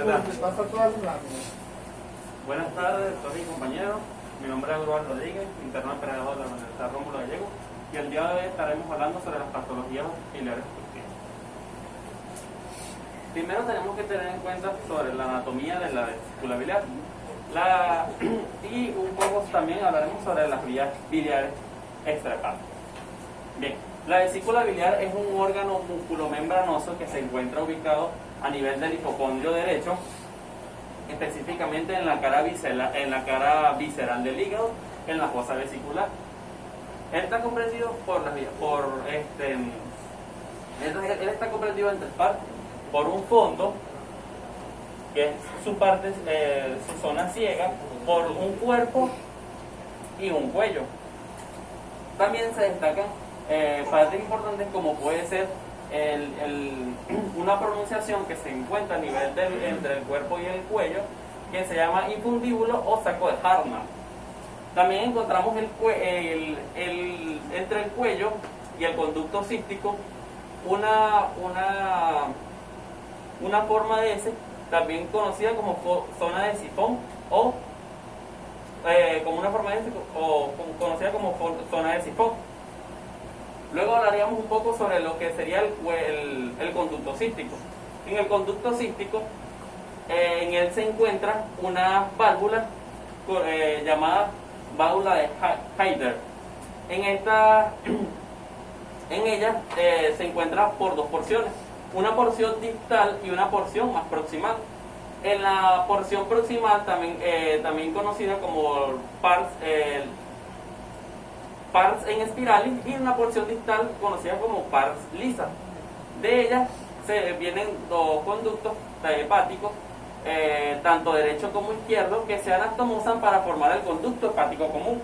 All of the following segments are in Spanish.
Buenas tardes, doctor y compañeros. Mi nombre es Eduardo Rodríguez, interno operador de la Universidad Rómulo Gallego, y el día de hoy estaremos hablando sobre las patologías biliares obstructivas. Primero tenemos que tener en cuenta sobre la anatomía de la vesícula biliar. Y un poco también hablaremos sobre las vías biliares extrahepáticas. Bien, la vesícula biliar es un órgano musculomembranoso que se encuentra ubicado a nivel del hipocondrio derecho, específicamente en la cara visceral del hígado, en la fosa vesicular. Él está comprendido él está comprendido en tres partes: por un fondo, que es su zona ciega, por un cuerpo y un cuello. También se destacan partes importantes como puede ser una pronunciación que se encuentra a nivel entre el cuerpo y el cuello, que se llama infundíbulo o saco de Hartmann. También encontramos entre el cuello y el conducto cístico una forma de S, también conocida como zona de sifón o como una forma de S, o conocida como zona de sifón. Luego hablaríamos un poco sobre lo que sería el conducto cístico. En el conducto cístico, en él se encuentra una válvula llamada válvula de Hayter. En ella se encuentra por dos porciones, una porción distal y una porción más proximal. En la porción proximal, también conocida como pars en espiralis, y una porción distal conocida como pars lisa. De ella vienen dos conductos hepáticos, tanto derecho como izquierdo, que se anastomosan para formar el conducto hepático común.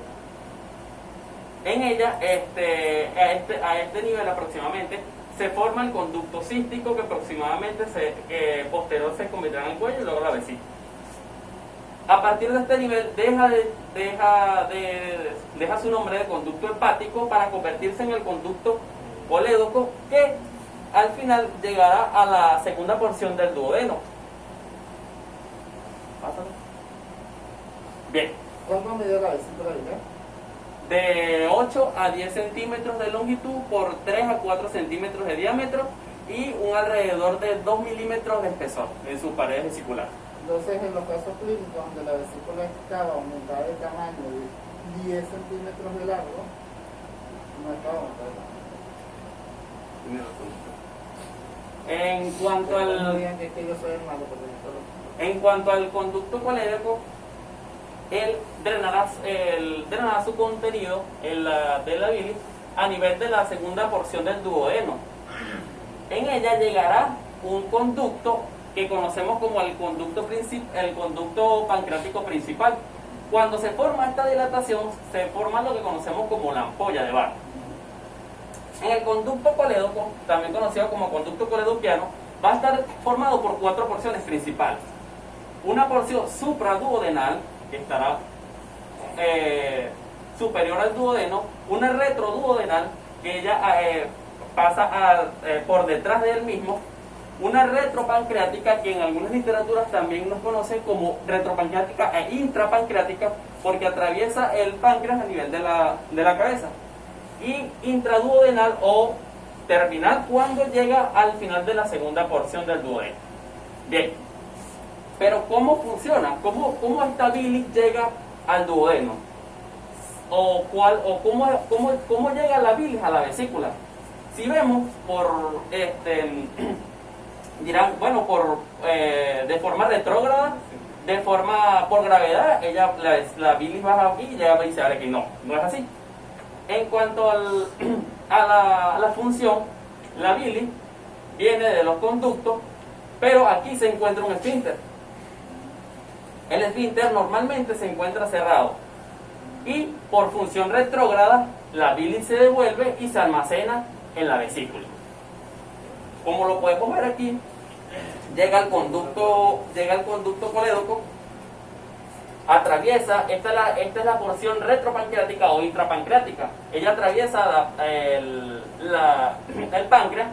En ella, a este nivel aproximadamente, se forma el conducto cístico, que aproximadamente posterior se convertirá en el cuello y luego la vesícula. A partir de este nivel deja su nombre de conducto hepático para convertirse en el conducto colédoco, que al final llegará a la segunda porción del duodeno. Pásalo. Bien. ¿Cuánto mide la vesícula biliar? De 8 a 10 centímetros de longitud por 3 a 4 centímetros de diámetro y un alrededor de 2 milímetros de espesor en sus paredes vesiculares. Entonces, en los casos clínicos donde la vesícula estaba aumentada de tamaño de 10 centímetros de largo, no estaba aumentada de tamaño. En cuanto al conducto colédoco, él drenará su contenido de la bilis a nivel de la segunda porción del duodeno. En ella llegará un conducto que conocemos como el conducto pancreático principal. Cuando se forma esta dilatación, se forma lo que conocemos como la ampolla de Barr. En el conducto colédoco, también conocido como conducto coledoquiano, va a estar formado por 4 porciones principales. Una porción supraduodenal, que estará superior al duodeno, una retroduodenal, que ella pasa por detrás de él mismo, una retropancreática, que en algunas literaturas también nos conocen como retropancreática e intrapancreática, porque atraviesa el páncreas a nivel de la cabeza, y intraduodenal o terminal cuando llega al final de la segunda porción del duodeno. Bien, pero ¿cómo funciona? ¿Cómo esta bilis llega al duodeno? ¿Cómo llega la bilis a la vesícula? Si vemos dirán, bueno, de forma retrógrada, por gravedad, la bilis baja aquí y llega a visceral aquí. No es así. En cuanto a la función, la bilis viene de los conductos, pero aquí se encuentra un esfínter. El esfínter normalmente se encuentra cerrado y por función retrógrada la bilis se devuelve y se almacena en la vesícula. Como lo podemos ver aquí, llega al conducto colédoco, atraviesa, esta es la porción retropancreática o intrapancreática. Ella atraviesa el páncreas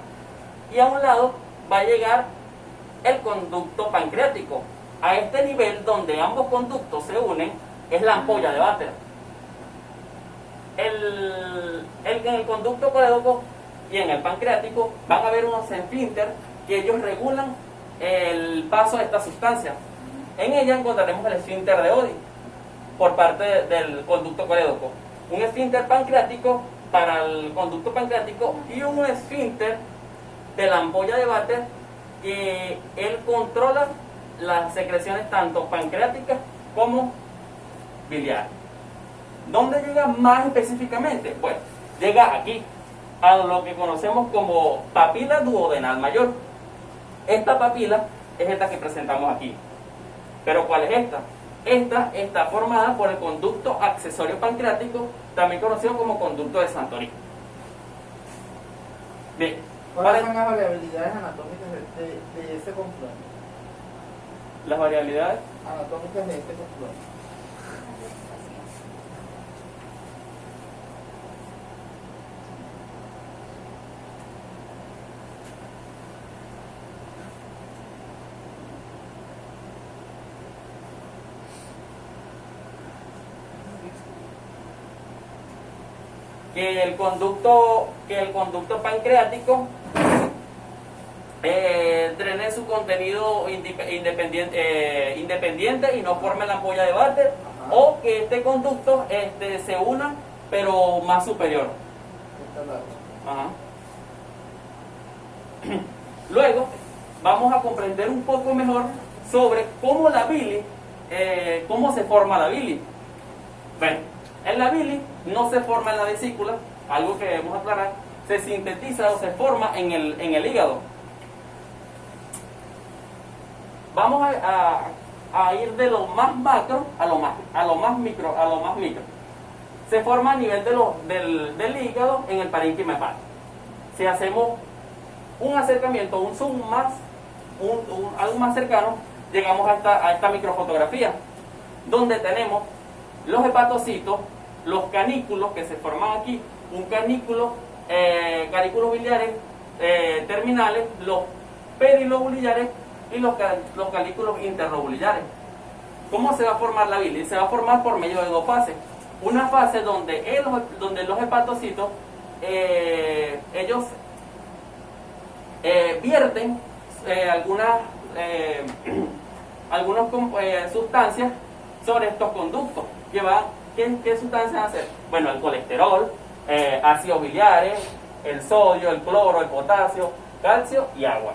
y a un lado va a llegar el conducto pancreático. A este nivel, donde ambos conductos se unen, es la ampolla de váter. En el conducto colédoco y en el pancreático van a haber unos esfínteres que ellos regulan el paso de esta sustancia. En ella encontraremos el esfínter de Oddi por parte del conducto colédoco, un esfínter pancreático para el conducto pancreático y un esfínter de la ampolla de váter que él controla las secreciones tanto pancreáticas como biliares. ¿Dónde llega más específicamente? Pues llega aquí, a lo que conocemos como papila duodenal mayor. Esta papila es esta que presentamos aquí. ¿Pero cuál es esta? Esta está formada por el conducto accesorio pancreático, también conocido como conducto de Santorini. Bien. ¿Cuáles son las variabilidades anatómicas de ese confluente? Las variabilidades Anatómicas de este confluente. que el conducto pancreático drene su contenido independiente y no forme la ampolla de váter, o que este conducto se una pero más superior. Ajá. Luego vamos a comprender un poco mejor sobre cómo la bilis, cómo se forma la bilis. Bueno, en la bilis no se forma en la vesícula, algo que debemos aclarar, se sintetiza o se forma en el hígado. Vamos a ir de lo más macro a lo más micro. Se forma a nivel del hígado en el parénquima hepático. Si hacemos un acercamiento, un zoom más, algo más cercano, llegamos a esta microfotografía, donde tenemos los hepatocitos, los canículos que se forman aquí, un canículo, canículos biliares terminales, los perilobulillares y los canículos interlobulillares. ¿Cómo se va a formar la bilis? Se va a formar por medio de dos fases. Una fase donde los hepatocitos, ellos vierten algunas sustancias sobre estos conductos. ¿Qué sustancias van a hacer? Bueno, el colesterol, ácidos biliares, el sodio, el cloro, el potasio, calcio y agua.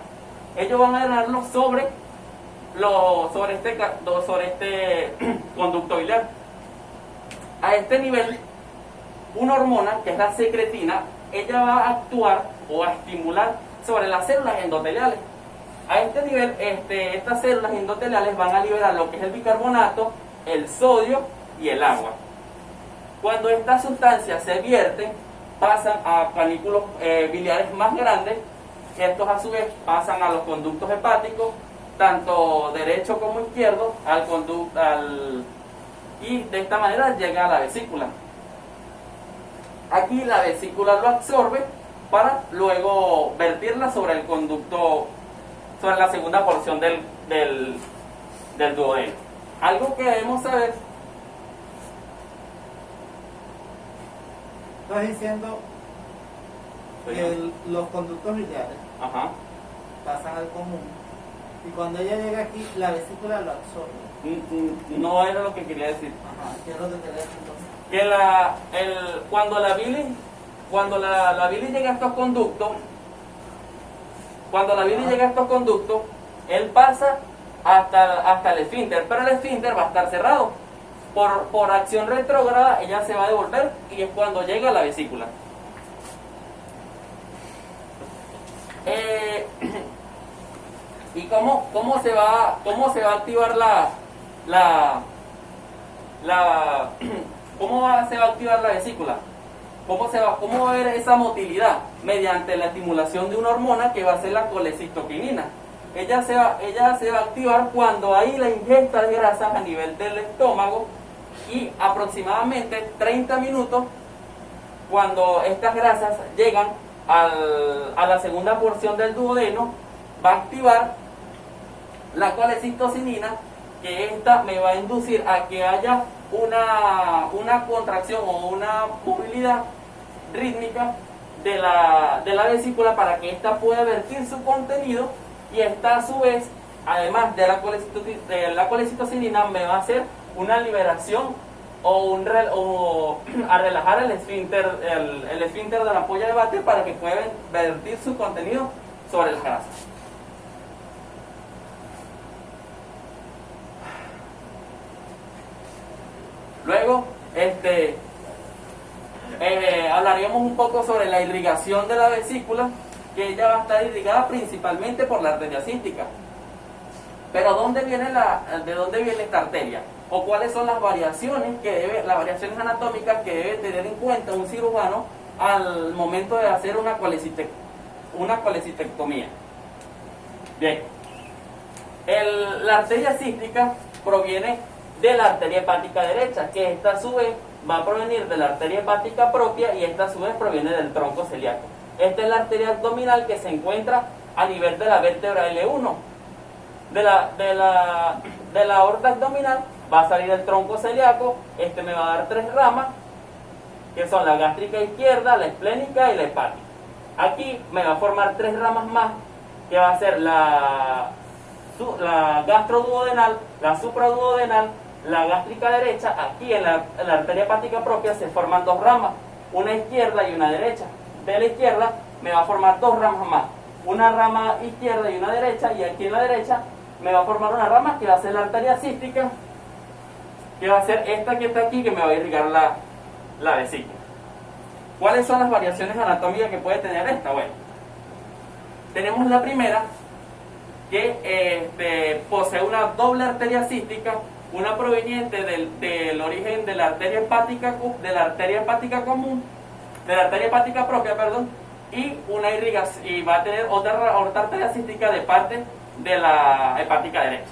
Ellos van a drenarlo sobre este conducto biliar. A este nivel, una hormona, que es la secretina, ella va a actuar o a estimular sobre las células endoteliales. A este nivel, estas células endoteliales van a liberar lo que es el bicarbonato, el sodio y el agua. Cuando estas sustancias se vierten, pasan a canículos biliares más grandes, que estos a su vez pasan a los conductos hepáticos, tanto derecho como izquierdo, y de esta manera llega a la vesícula. Aquí la vesícula lo absorbe para luego vertirla sobre el conducto, sobre la segunda porción del duodeno. Algo que debemos saber. Estás diciendo que los conductos biliares pasan al común, y cuando ella llega aquí, la vesícula lo absorbe. No era lo que quería decir. ¿Qué es lo que quería decir entonces? Que cuando la bilis llega a estos conductos, él pasa hasta el esfínter, pero el esfínter va a estar cerrado. Por acción retrógrada, ella se va a devolver y es cuando llega a la vesícula. ¿Y cómo se va a activar se va a activar la vesícula? ¿Cómo va a haber esa motilidad? Mediante la estimulación de una hormona que va a ser la colecistoquinina. Ella se va a activar cuando hay la ingesta de grasas a nivel del estómago, y aproximadamente 30 minutos, cuando estas grasas llegan a la segunda porción del duodeno, va a activar la colecistocinina, que esta me va a inducir a que haya una contracción o una movilidad rítmica de la vesícula para que ésta pueda vertir su contenido, y esta a su vez, además de la colecistocinina, me va a hacer una liberación o a relajar el esfínter de la ampolla de Vater para que pueda vertir su contenido sobre las grasas. Luego, hablaríamos un poco sobre la irrigación de la vesícula, que ella va a estar irrigada principalmente por la arteria cística. Pero ¿de dónde viene esta arteria? ¿O cuáles son las variaciones anatómicas que debe tener en cuenta un cirujano al momento de hacer una colecistectomía? Bien, la arteria cística proviene de la arteria hepática derecha, que esta a su vez va a provenir de la arteria hepática propia, y esta a su vez proviene del tronco celíaco. Esta es la arteria abdominal que se encuentra a nivel de la vértebra L1. De la aorta abdominal va a salir el tronco celíaco. Me va a dar 3 ramas, que son la gástrica izquierda, la esplénica y la hepática. Aquí me va a formar 3 ramas más, que va a ser la gastroduodenal, la supraduodenal, la gástrica derecha. Aquí en la arteria hepática propia se forman 2 ramas, una izquierda y una derecha. De la izquierda me va a formar 2 ramas más, una rama izquierda y una derecha, y aquí en la derecha me va a formar una rama que va a ser la arteria cística, que va a ser esta que está aquí, que me va a irrigar la vesícula. ¿Cuáles son las variaciones anatómicas que puede tener esta? Bueno, tenemos la primera, que posee una doble arteria cística, una proveniente del origen de la arteria hepática común, de la arteria hepática propia, perdón, y una irrigación, y va a tener otra arteria cística de parte de la hepática derecha.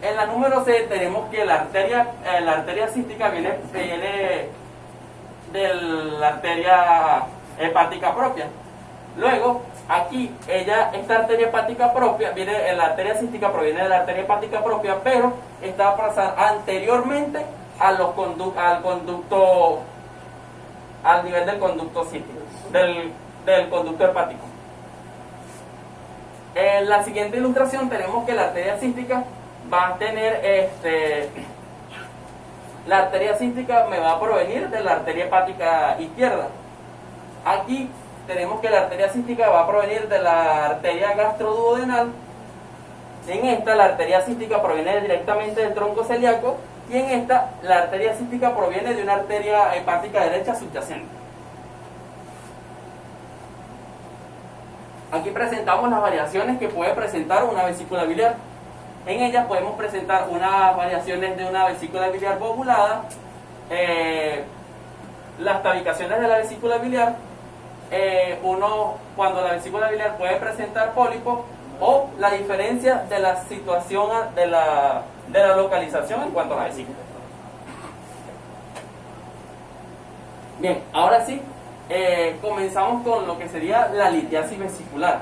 En la número C tenemos que la arteria cística viene de la arteria hepática propia. Luego, aquí, esta arteria hepática propia, la arteria cística proviene de la arteria hepática propia, pero está a pasar anteriormente al nivel del conducto cístico, del conducto hepático. En la siguiente ilustración tenemos que la arteria cística va a tener la arteria cística me va a provenir de la arteria hepática izquierda. Aquí tenemos que la arteria cística va a provenir de la arteria gastroduodenal. En esta la arteria cística proviene directamente del tronco celíaco, y en esta la arteria cística proviene de una arteria hepática derecha subyacente. Aquí presentamos las variaciones que puede presentar una vesícula biliar. En ellas podemos presentar unas variaciones de una vesícula biliar volvulada, las tabicaciones de la vesícula biliar, cuando la vesícula biliar puede presentar pólipos, o la diferencia de la situación de la localización en cuanto a la vesícula. Bien, ahora sí, comenzamos con lo que sería la litiasis vesicular.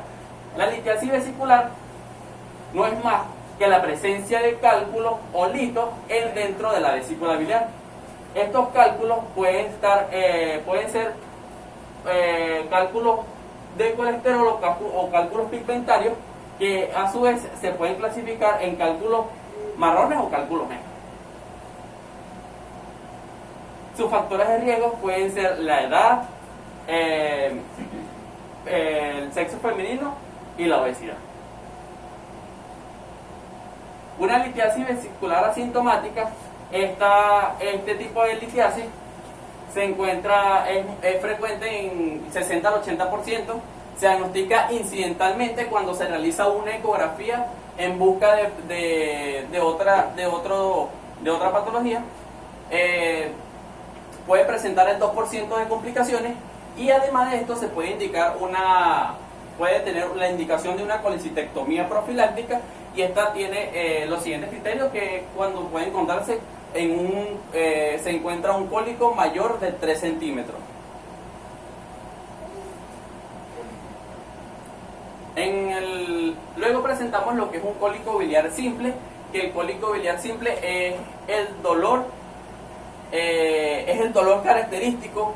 La litiasis vesicular no es más que la presencia de cálculos o litos dentro de la vesícula biliar. Estos cálculos pueden ser cálculos de colesterol o cálculos pigmentarios, que a su vez se pueden clasificar en cálculos marrones o cálculos negros. Sus factores de riesgo pueden ser la edad, el sexo femenino y la obesidad. Una litiasis vesicular asintomática, este tipo de litiasis es frecuente en 60 al 80%, se diagnostica incidentalmente cuando se realiza una ecografía en busca de otra patología. Puede presentar el 2% de complicaciones, y además de esto se puede tener la indicación de una colecistectomía profiláctica, y esta tiene los siguientes criterios, que cuando puede encontrarse se encuentra un cólico mayor de 3 centímetros. Luego presentamos lo que es un cólico biliar simple, que el cólico biliar simple es el dolor característico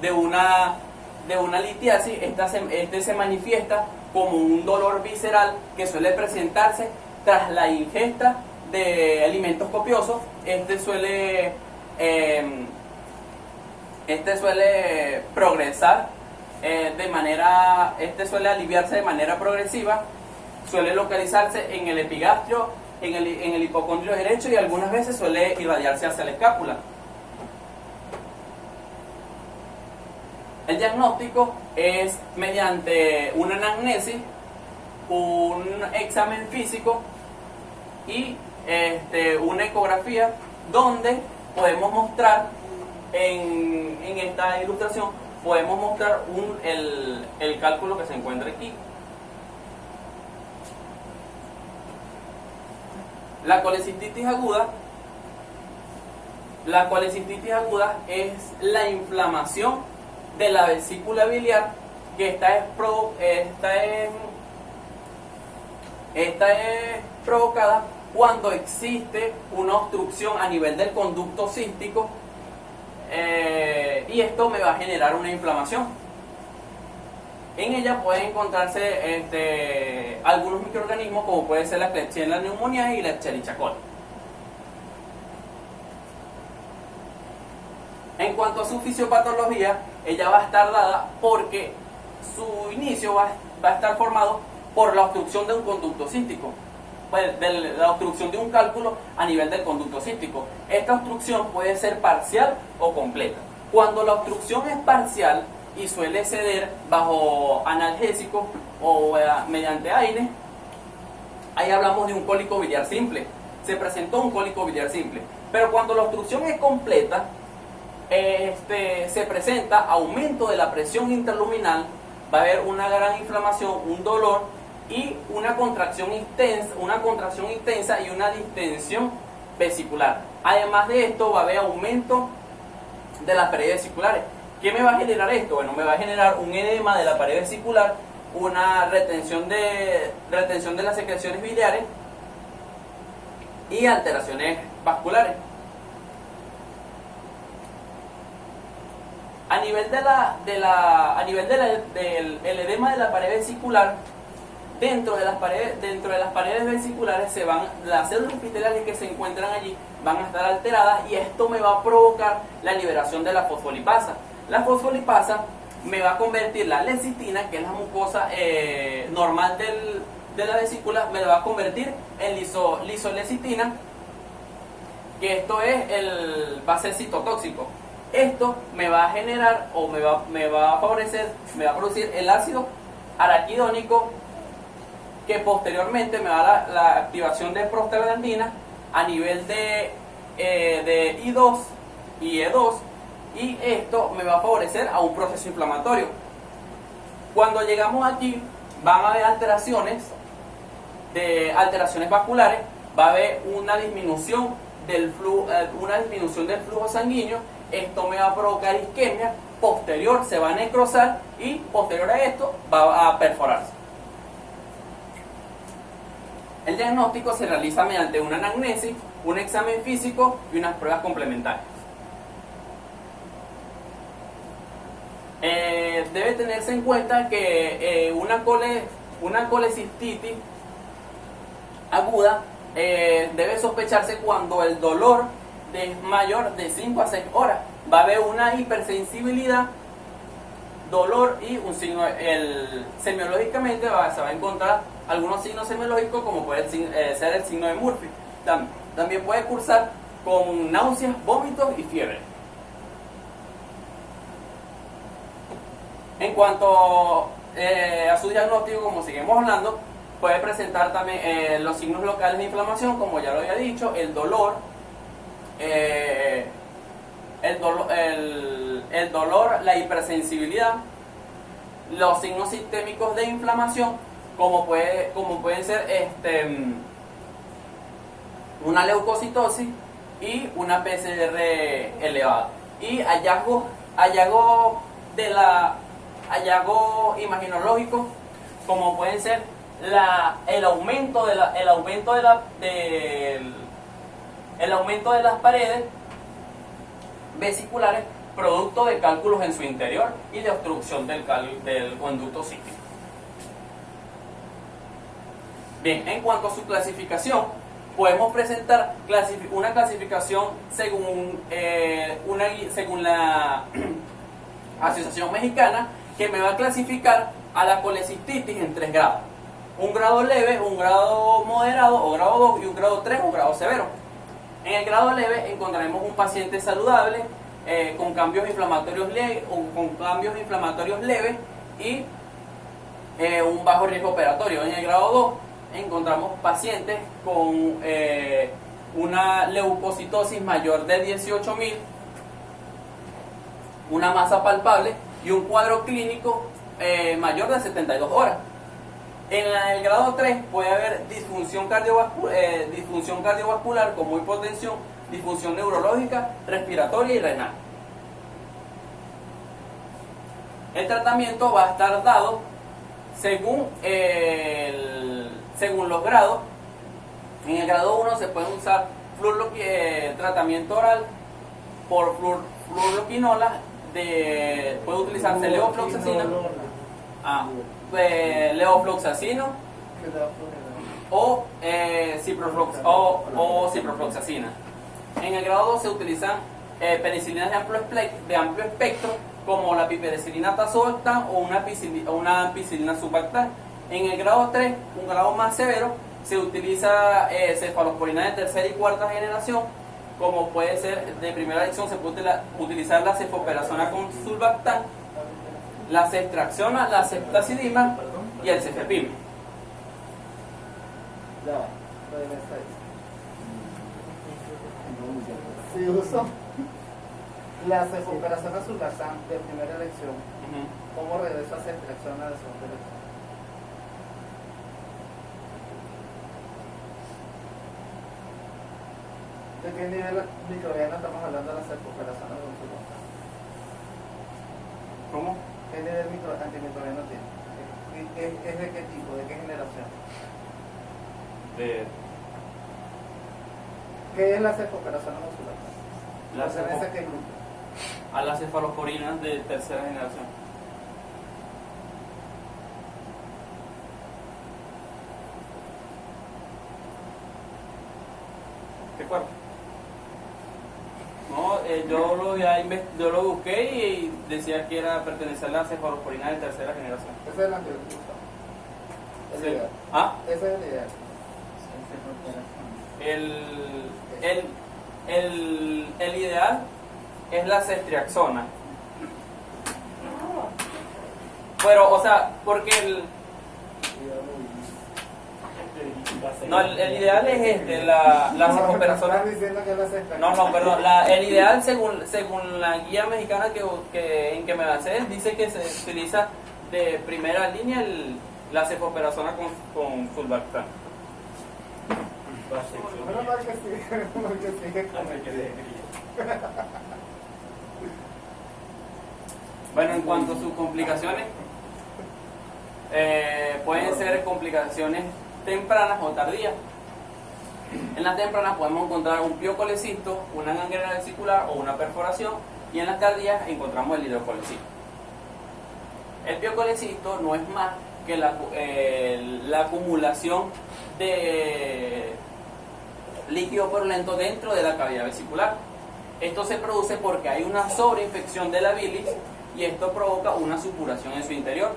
de una litiasis. Este se manifiesta como un dolor visceral que suele presentarse tras la ingesta de alimentos copiosos. Este suele progresar suele aliviarse de manera progresiva, suele localizarse en el epigastrio, en el hipocondrio derecho, y algunas veces suele irradiarse hacia la escápula. El diagnóstico es mediante una anamnesis, un examen físico y una ecografía, donde podemos mostrar en esta ilustración podemos mostrar el cálculo que se encuentra aquí. La colecistitis aguda es la inflamación de la vesícula biliar que está provocada cuando existe una obstrucción a nivel del conducto cístico, y esto me va a generar una inflamación. En ella pueden encontrarse algunos microorganismos, como puede ser la Klebsiella pneumoniae y la Escherichia coli. En cuanto a su fisiopatología, ella va a estar dada porque su inicio va a estar formado por la obstrucción de un conducto cístico, la obstrucción de un cálculo a nivel del conducto cístico. Esta obstrucción puede ser parcial o completa. Cuando la obstrucción es parcial y suele ceder bajo analgésico o mediante aire, ahí hablamos de un cólico biliar simple. Se presentó un cólico biliar simple. Pero cuando la obstrucción es completa, se presenta aumento de la presión interluminal, va a haber una gran inflamación, un dolor y una contracción intensa y una distensión vesicular. Además de esto, va a haber aumento de las paredes vesiculares. ¿Qué me va a generar esto? Bueno, me va a generar un edema de la pared vesicular, una retención de las secreciones biliares y alteraciones vasculares. A nivel del edema de la pared vesicular, dentro de las paredes vesiculares las células epiteliales que se encuentran allí van a estar alteradas, y esto me va a provocar la liberación de la fosfolipasa. La fosfolipasa me va a convertir la lecitina, que es la mucosa normal de la vesícula, me la va a convertir en lisolecitina, que esto va a ser citotóxico. Esto me va a generar o me va a producir el ácido araquidónico, que posteriormente me va a dar la activación de prostaglandina a nivel de I2 y E2, y esto me va a favorecer a un proceso inflamatorio. Cuando llegamos aquí, van a haber alteraciones vasculares, va a haber una disminución del flujo sanguíneo. Esto me va a provocar isquemia, posterior se va a necrosar y posterior a esto va a perforarse. El diagnóstico se realiza mediante una anamnesis, un examen físico y unas pruebas complementarias. Debe tenerse en cuenta que una colecistitis aguda debe sospecharse cuando el dolor es mayor de 5 a 6 horas. Va a haber una hipersensibilidad, dolor y un signo. Semiológicamente se va a encontrar algunos signos semiológicos, como puede ser el signo de Murphy. También puede cursar con náuseas, vómitos y fiebre. En cuanto a su diagnóstico, como seguimos hablando, puede presentar también los signos locales de inflamación, como ya lo había dicho, el dolor, la hipersensibilidad, los signos sistémicos de inflamación, como pueden ser una leucocitosis y una PCR elevada. Y hallazgos imaginológicos como pueden ser el aumento de las paredes vesiculares producto de cálculos en su interior y de obstrucción del conducto cístico. Bien, en cuanto a su clasificación, podemos presentar una clasificación según la Asociación Mexicana, que me va a clasificar a la colecistitis en 3 grados. Un grado leve, un grado moderado o grado 2 y un grado 3 o grado severo. En el grado leve encontraremos un paciente saludable con cambios inflamatorios leves y un bajo riesgo operatorio. En el grado 2 encontramos pacientes con una leucocitosis mayor de 18.000, una masa palpable y un cuadro clínico mayor de 72 horas. En el grado 3 puede haber disfunción cardiovascular como hipotensión, disfunción neurológica, respiratoria y renal. El tratamiento va a estar dado según los grados. En el grado 1 se puede usar tratamiento oral por fluoroquinola, puede utilizarse levofloxacina, levofloxacino o ciprofloxacina. En el grado 2 se utilizan penicilinas de amplio espectro como la piperacilina tazobactam o una ampicilina subbactam. En el grado 3, un grado más severo, se utiliza cefalosporina de tercera y cuarta generación, como puede ser de primera elección. Se puede utilizar la cefoperazona con sulbactam, la ceftriaxona, la ceftazidima y el cefepime. Si uso la cefoperazona sulbactam de primera elección, ¿cómo regreso a ceftriaxona de segunda elección? ¿De qué nivel microbiano estamos hablando de la cefoperazona con sulbactam? ¿Cómo? ¿Qué nivel antimicrobiano tiene? ¿Es de qué tipo? ¿De qué generación? ¿Qué es la cefoperazona con sulbactam? ¿Pertenece a qué grupo? A las cefalosporinas de tercera generación. ¿Qué cuerpo? No, yo lo busqué y decía que era pertenecer a la cefalosporina de tercera generación. Ese es el anterior. Sí. Ideal. ¿Ah? Ese es el ideal. El ideal es la ceftriaxona. Pero, o sea, porque el ideal es la cefoperazona. No, perdón. El ideal, según la guía mexicana en que me basé, dice que se utiliza de primera línea la cefoperazona con sulbactam. Bueno, en cuanto a sus complicaciones, pueden ser complicaciones tempranas o tardías. En las tempranas podemos encontrar un piocolecisto, una gangrena vesicular o una perforación, y en las tardías encontramos el hidrocolecisto. El piocolecisto no es más que la acumulación de líquido purulento dentro de la cavidad vesicular. Esto se produce porque hay una sobreinfección de la bilis y esto provoca una supuración en su interior.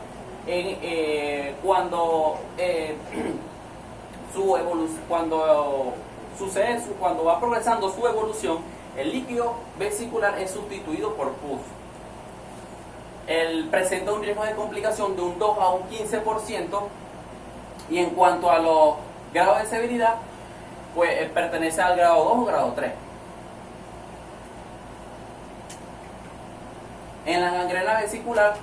Cuando va progresando su evolución, el líquido vesicular es sustituido por pus. Él presenta un riesgo de complicación de un 2 a un 15%, y en cuanto a los grados de severidad, pues pertenece al grado 2 o grado 3. En la gangrena vesicular,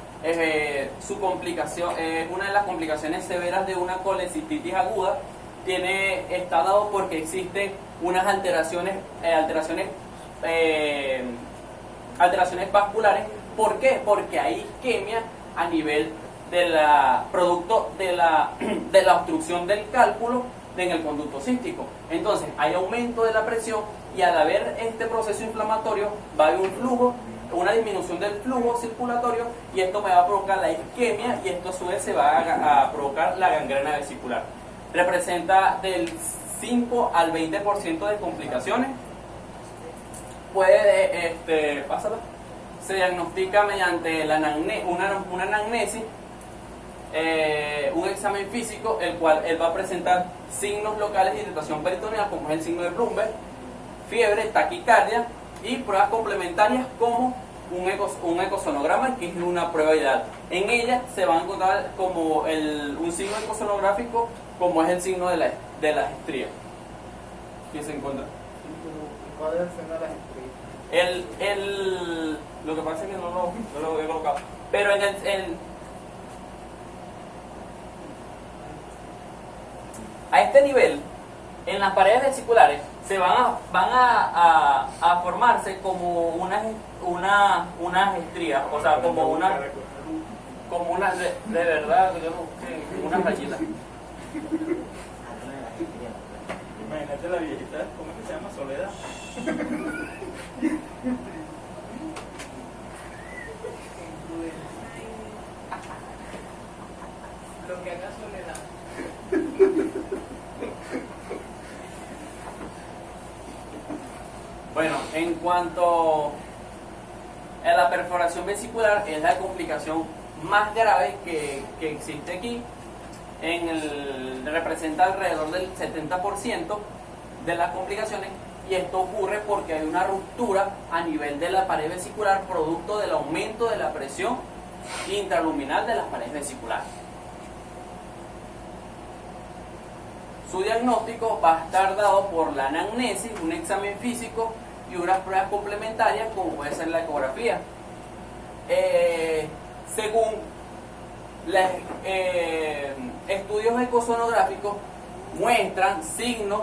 su complicación es una de las complicaciones severas de una colecistitis aguda. Está dado porque existen unas alteraciones vasculares. ¿Por qué? Porque hay isquemia a nivel producto de la obstrucción del cálculo en el conducto cístico. Entonces hay aumento de la presión y al haber este proceso inflamatorio va a haber un flujo, una disminución del flujo circulatorio, y esto me va a provocar la isquemia, y esto a su vez se va a provocar la gangrena vesicular. Representa del 5 al 20% de complicaciones. Pásala. Se diagnostica mediante una anamnesis, un examen físico, el cual él va a presentar signos locales de irritación peritoneal, como es el signo de Bloomberg, fiebre, taquicardia, y pruebas complementarias como un ecosonograma, que es una prueba ideal. En ella se va a encontrar como un signo ecosonográfico, como es el signo de las estrías. ¿Qué se encuentra? ¿Cuál es el signo de las estrías? Lo que pasa es que no lo he colocado. Pero a este nivel, en las paredes vesiculares, se van a formarse como unas estrías, o sea, como una de verdad, unas rayitas. Imagínate la viejita, ¿cómo es que se llama? Soledad. Lo que haga Soledad. Bueno, en cuanto a la perforación vesicular, es la complicación más grave que existe aquí. Representa alrededor del 70% de las complicaciones, y esto ocurre porque hay una ruptura a nivel de la pared vesicular producto del aumento de la presión intraluminal de las paredes vesiculares. Su diagnóstico va a estar dado por la anamnesis, un examen físico y unas pruebas complementarias, como puede ser la ecografía. Según estudios ecosonográficos, muestran signos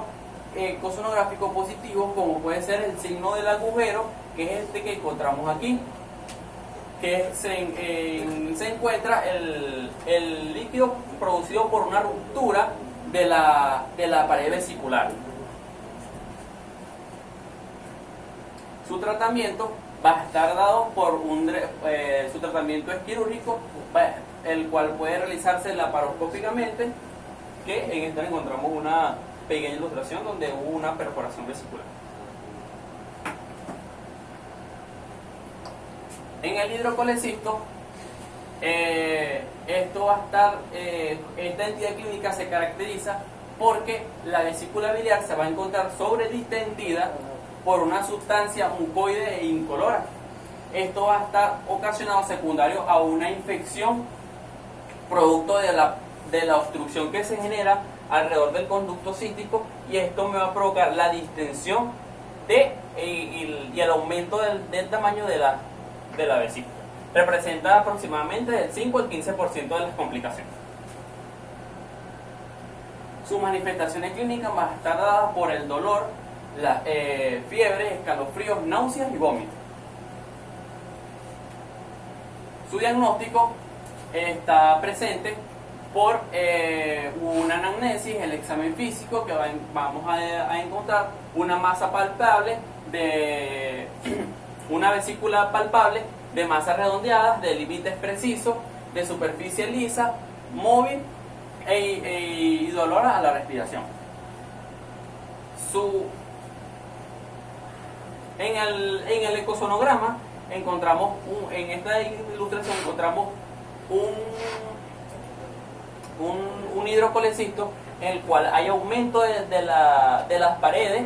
ecosonográficos positivos, como puede ser el signo del agujero, que es este que encontramos aquí, que se encuentra el líquido producido por una ruptura de la pared vesicular. Su tratamiento va a estar dado por su tratamiento es quirúrgico, el cual puede realizarse laparoscópicamente, que en esta encontramos una pequeña ilustración donde hubo una perforación vesicular. En el hidrocolecisto, esto va a estar, esta entidad clínica se caracteriza porque la vesícula biliar se va a encontrar sobredistendida por una sustancia mucoide e incolora. Esto va a estar ocasionado secundario a una infección producto de la obstrucción que se genera alrededor del conducto cístico, y esto me va a provocar la distensión y el aumento del tamaño de la vesícula. Representa aproximadamente del 5 al 15% de las complicaciones. Sus manifestaciones clínicas van a estar dadas por el dolor, fiebre, escalofríos, náuseas y vómitos. Su diagnóstico está presente por una anamnesis, el examen físico, que vamos a encontrar una masa palpable de una vesícula palpable de masas redondeadas, de límites precisos, de superficie lisa, móvil y dolor a la respiración. En el ecosonograma encontramos, en esta ilustración encontramos un hidrocolecisto en el cual hay aumento de las paredes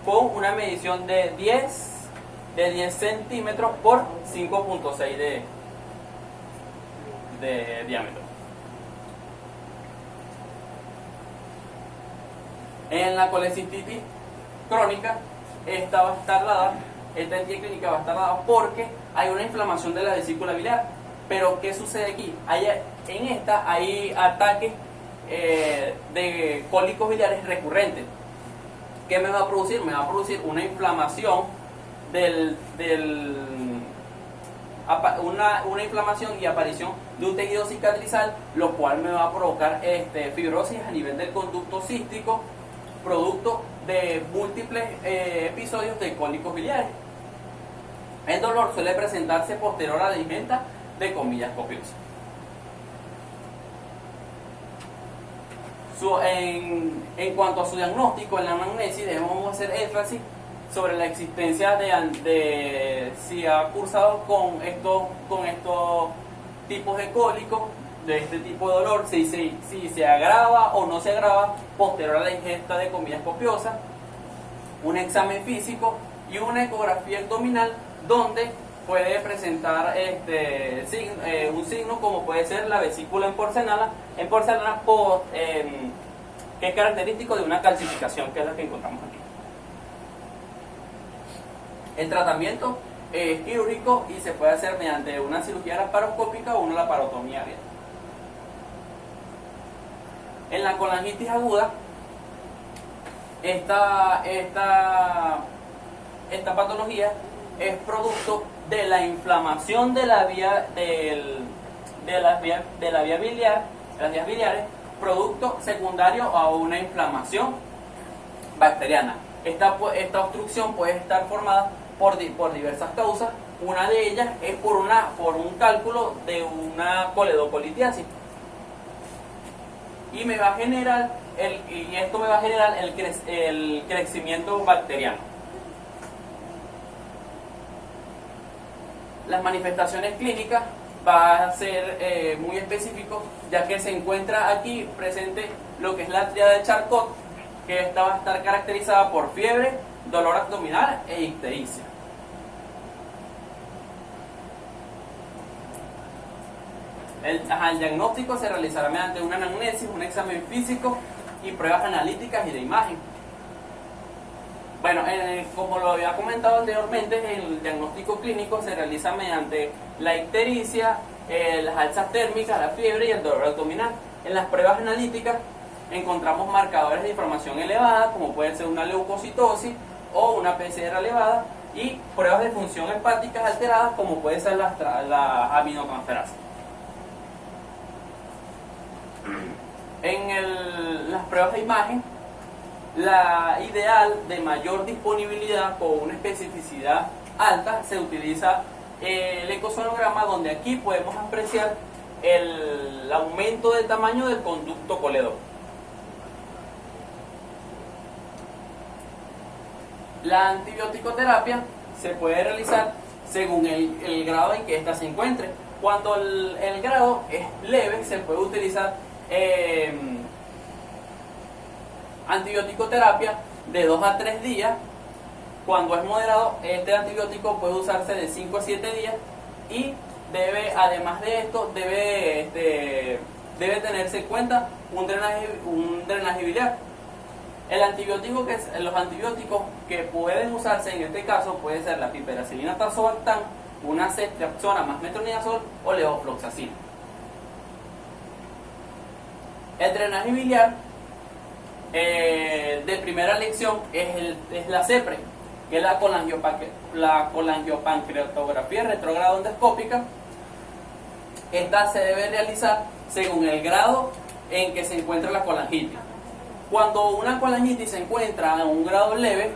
con una medición de 10 centímetros por 5.6 de diámetro. En la colecistitis crónica, esta entidad clínica va a estar dada porque hay una inflamación de la vesícula biliar. Pero ¿qué sucede aquí? En esta hay ataques de cólicos biliares recurrentes. ¿Qué me va a producir? Me va a producir una inflamación una inflamación y aparición de un tejido cicatrizal, lo cual me va a provocar fibrosis a nivel del conducto cístico, producto de múltiples episodios de cólicos biliares. El dolor suele presentarse posterior a la ingesta de comillas copiosas. En cuanto a su diagnóstico, en la anamnesis debemos hacer énfasis sobre la existencia de si ha cursado con estos tipos de cólicos, de este tipo de dolor, si se agrava o no se agrava posterior a la ingesta de comillas copiosas, un examen físico y una ecografía abdominal donde puede presentar un signo como puede ser la vesícula en porcelana que es característico de una calcificación, que es la que encontramos aquí. El tratamiento es quirúrgico y se puede hacer mediante una cirugía laparoscópica o una laparotomía abierta. En la colangitis aguda, esta patología es producto de la inflamación de la vía biliar, las vías biliares, producto secundario a una inflamación bacteriana. Esta obstrucción puede estar formada por diversas causas. Una de ellas es por un cálculo de una coledocolitiasis. Y esto me va a generar el crecimiento bacteriano. Las manifestaciones clínicas va a ser muy específico, ya que se encuentra aquí presente lo que es la tríada de Charcot, que esta va a estar caracterizada por fiebre, dolor abdominal e ictericia. El diagnóstico se realizará mediante una anamnesis, un examen físico y pruebas analíticas y de imagen. Bueno, como lo había comentado anteriormente, el diagnóstico clínico se realiza mediante la ictericia, las alzas térmicas, la fiebre y el dolor abdominal. En las pruebas analíticas encontramos marcadores de inflamación elevada, como puede ser una leucocitosis o una PCR elevada, y pruebas de función hepáticas alteradas, como puede ser la aminotransferasa. En las pruebas de imagen, la ideal de mayor disponibilidad con una especificidad alta se utiliza el ecosonograma, donde aquí podemos apreciar el aumento del tamaño del conducto coledor. La antibiótico-terapia se puede realizar según el grado en que ésta se encuentre. Cuando el grado es leve, se puede utilizar antibiótico-terapia de 2 a 3 días. Cuando es moderado, este antibiótico puede usarse de 5 a 7 días y además de esto, debe tenerse en cuenta un drenaje biliar. Los antibióticos que pueden usarse en este caso puede ser la piperacilina tazobactam, una ceftriaxona más metronidazol o levofloxacina. El drenaje biliar de primera elección es la CEPRE, que es la colangiopancreatografía retrógrada endoscópica. Esta se debe realizar según el grado en que se encuentra la colangitis. Cuando una colangitis se encuentra en un grado leve,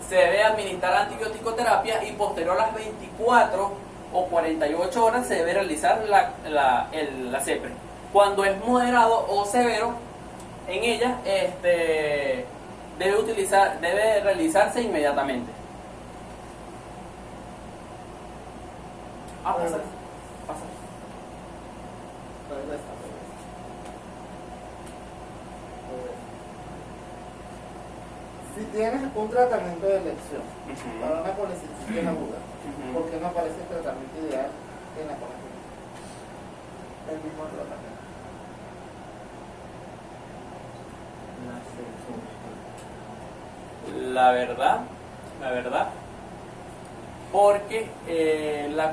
se debe administrar antibiótico-terapia y posterior a las 24 o 48 horas se debe realizar la CEPRE. Cuando es moderado o severo, en ella debe realizarse inmediatamente. Pasa. Si tienes un tratamiento de elección para una colecistitis aguda, ¿por qué no aparece el tratamiento ideal en la colecistitis? El mismo tratamiento. La verdad, porque la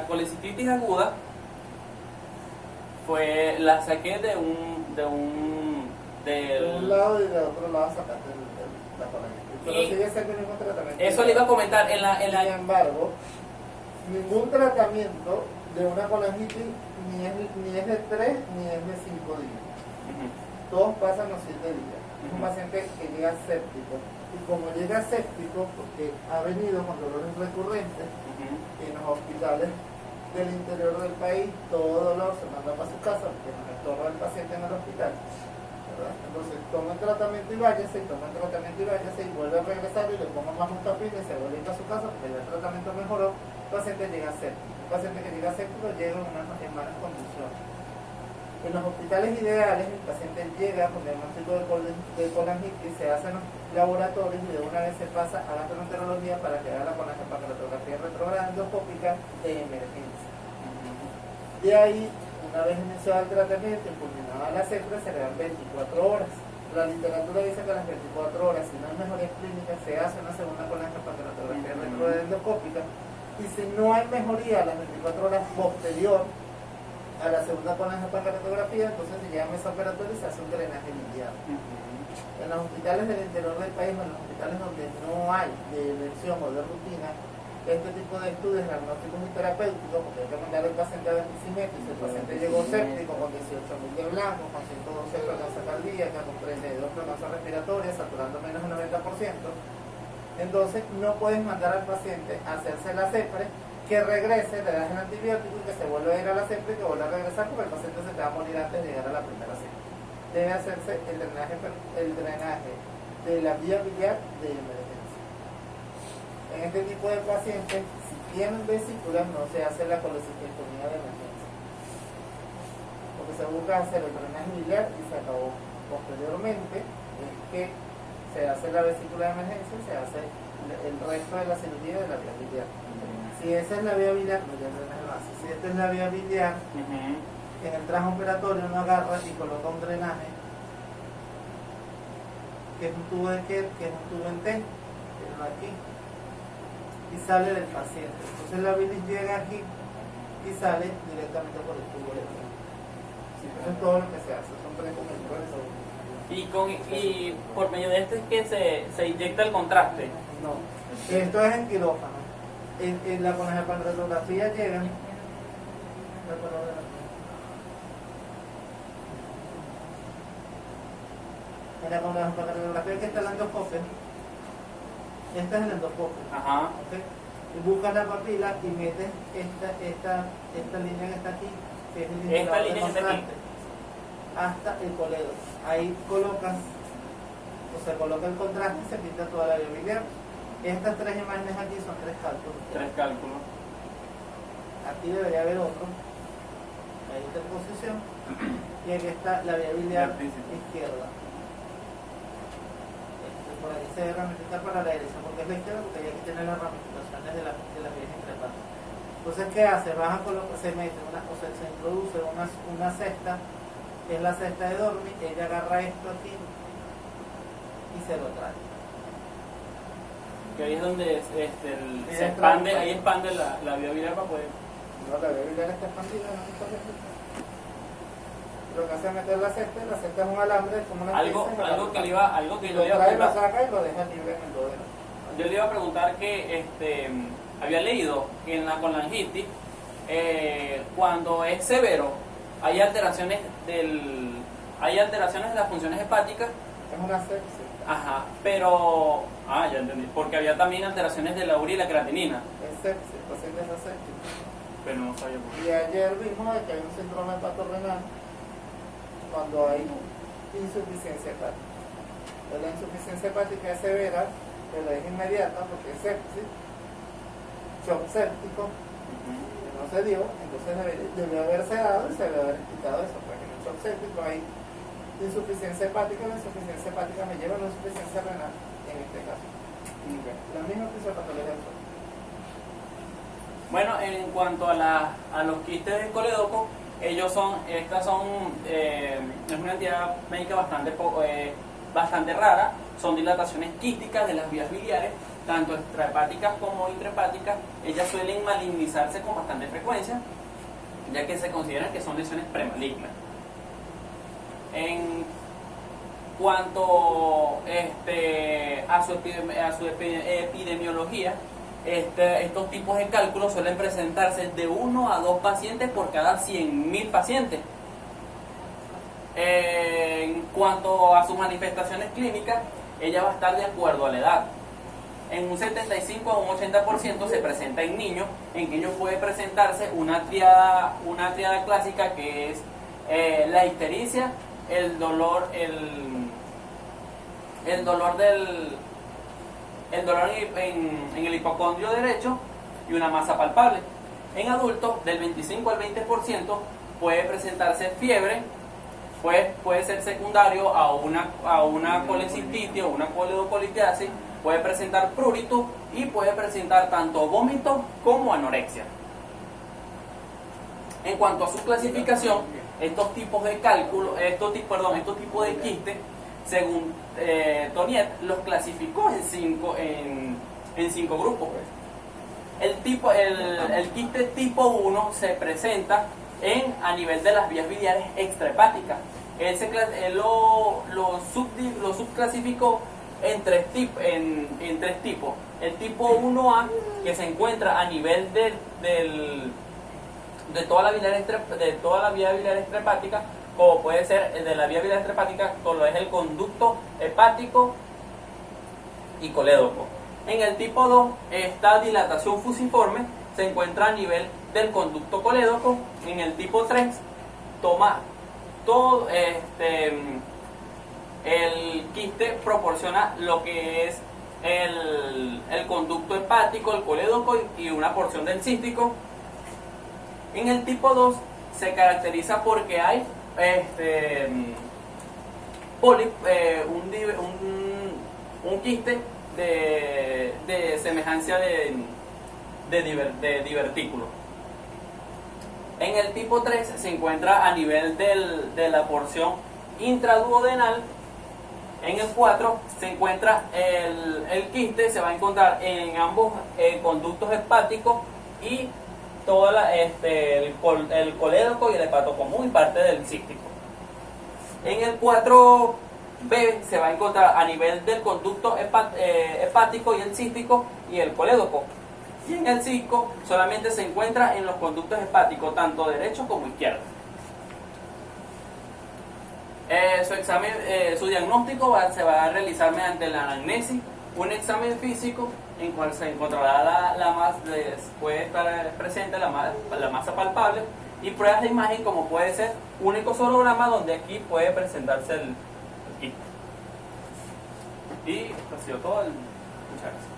colecistitis aguda la saqué de un lado y de otro lado sacaste la colangitis. Pero sigue siendo el mismo tratamiento. Eso le iba a comentar Sin embargo, Ningún tratamiento de una colangitis ni es de 3 ni es de 5 días. Todos pasan los 7 días. Es un paciente que llega séptico. Y como llega séptico, porque ha venido con dolores recurrentes en los hospitales del interior del país, todo dolor se manda para su casa porque no estorba el paciente en el hospital, ¿verdad? Entonces toma el tratamiento y váyase, y vuelve a regresar y le pongo más un tapín y se vuelve a su casa porque ya el tratamiento mejoró. El paciente llega séptico. El paciente que llega séptico llega en malas condiciones. En los hospitales ideales, el paciente llega con diagnóstico de colangitis, se hacen los laboratorios y de una vez se pasa a la gastroenterología para que haga la colangiopatología retrograda endoscópica de emergencia. De ahí, una vez iniciado el tratamiento y culminada la CEPRA, se le dan 24 horas. La literatura dice que a las 24 horas, si no hay mejorías clínicas, se hace una segunda colangiopatología retrograda endoscópica. Y si no hay mejoría a las 24 horas posterior a la segunda colangiopatología, entonces se lleva a mesa operatoria y se hace un drenaje biliar. En los hospitales del interior del país, o en los hospitales donde no hay de elección o de rutina, este tipo de estudios diagnósticos y terapéuticos, porque hay que mandar al paciente a Barquisimeto, y si el paciente llegó séptico con 18.000 de blanco, con 112 frecuencia cardíaca, con 32 frecuencia respiratoria, saturando menos del 90%, entonces no puedes mandar al paciente a hacerse la CEPRE, que regrese, le das el antibiótico y que se vuelva a ir a la CEPRE y que vuelva a regresar porque el paciente se te va a morir antes de llegar a la primera CEPRE. Debe hacerse el drenaje de la vía biliar de emergencia. En este tipo de pacientes, si tienen vesículas, no se hace la colecistotomía de emergencia. Porque se busca hacer el drenaje biliar y se acabó. Posteriormente, es que se hace la vesícula de emergencia y se hace el resto de la cirugía de la vía biliar. Si esa es la vía biliar, no ya drenaje base. Si esta es la vía biliar, en el traje operatorio uno agarra y coloca un drenaje, que es un tubo de Kerr, que es un tubo en T, que es aquí, y sale del paciente. Entonces la bilis llega aquí y sale directamente por el tubo de Kerr. Eso es todo lo que se hace, son 3 comentarios. Y por medio de este es que se inyecta el contraste. No, esto es en quirófano. En la colangiopatología llegan. En la colangiopatología que está el endoscopio. Este es el endoscopio. Ajá. ¿Okay? Y buscas la papila y metes esta línea que está aquí, que es el Esta indicador línea de que está aquí. contraste, hasta el coledo. Ahí colocas, coloca el contraste y se pinta toda la vía biliar. Estas 3 imágenes aquí son 3 cálculos. 3 cálculos. Aquí debería haber otro. La interposición. Y aquí está la vía biliar izquierda. Por aquí se debe ramificar para la derecha, porque es la izquierda, porque aquí tiene las ramificaciones de las vías increpantes. Entonces, ¿qué hace? Vas a colocar, se mete se introduce una cesta, que es la cesta de Dormi, ella agarra esto aquí y se lo trae. Que ahí es donde se expande, ahí expande la vía biliar para poder. No, la vía biliar está expandida, no está expandida. Lo que hace es meter la cesta es un alambre como una algo que yo lo le iba a trae, lo preguntar. saca y lo deja libre en el duodeno. Yo le iba a preguntar que había leído que en la colangitis, cuando es severo, hay alteraciones de las funciones hepáticas. Es una sepsis. Ajá, pero ya entendí, porque había también alteraciones de la urea y la creatinina. Es sepsis, el paciente es sepsis. Pero no sabía por qué. Y ayer vimos que hay un síndrome hepatorenal cuando hay insuficiencia hepática. La insuficiencia hepática es severa, pero es inmediata porque es sepsis, shock séptico, que no se dio, entonces debió haberse dado y se debe haber explicado eso, porque en el shock séptico hay insuficiencia hepática, la insuficiencia hepática me lleva a la insuficiencia renal, en este caso. La misma fisiopatología del shock. Bueno, en cuanto a los quistes de coledoco, es una entidad médica bastante rara, son dilataciones quísticas de las vías biliares, tanto extrahepáticas como intrahepáticas. Ellas suelen malignizarse con bastante frecuencia, ya que se consideran que son lesiones premalignas. En cuanto a su epidemiología, estos tipos de cálculos suelen presentarse de 1 a 2 pacientes por cada 100.000 pacientes. En cuanto a sus manifestaciones clínicas, ella va a estar de acuerdo a la edad. En un 75 a un 80% se presenta en niños. En niños puede presentarse una tríada clásica que es la ictericia, el dolor en el hipocondrio derecho y una masa palpable. En adultos, del 25 al 20% puede presentarse fiebre, puede ser secundario a una colecistitis o una coledocolitiasis, puede presentar prurito y puede presentar tanto vómito como anorexia. En cuanto a su clasificación, estos tipos de cálculo, estos tipos de quistes, según Toniet, los clasificó en cinco grupos. El quiste tipo 1 se presenta a nivel de las vías biliares extrahepáticas. Él lo subclasificó en tres tipos. El tipo 1A, que se encuentra a nivel de toda la vía biliar extrahepática, como puede ser el de la vía biliar extrahepática, como es el conducto hepático y colédoco. En el tipo 2, esta dilatación fusiforme se encuentra a nivel del conducto colédoco. En el tipo 3, toma todo el quiste proporciona lo que es el conducto hepático, el colédoco y una porción del cístico. En el tipo 2 se caracteriza porque hay un quiste de semejanza de divertículo. En el tipo 3 se encuentra a nivel de la porción intraduodenal. En el 4 se encuentra el quiste, se va a encontrar en ambos conductos hepáticos y todo el colédoco y el hepato común y parte del cístico. En el 4B se va a encontrar a nivel del conducto hepático y el cístico y el colédoco. Y en el 5 solamente se encuentra en los conductos hepáticos, tanto derecho como izquierdo. Su diagnóstico se va a realizar mediante la anamnesis, un examen físico en cual se encontrará puede estar presente la masa palpable y pruebas de imagen como puede ser un ecosorograma donde aquí puede presentarse el quiste. Y ha sido todo. Muchas gracias.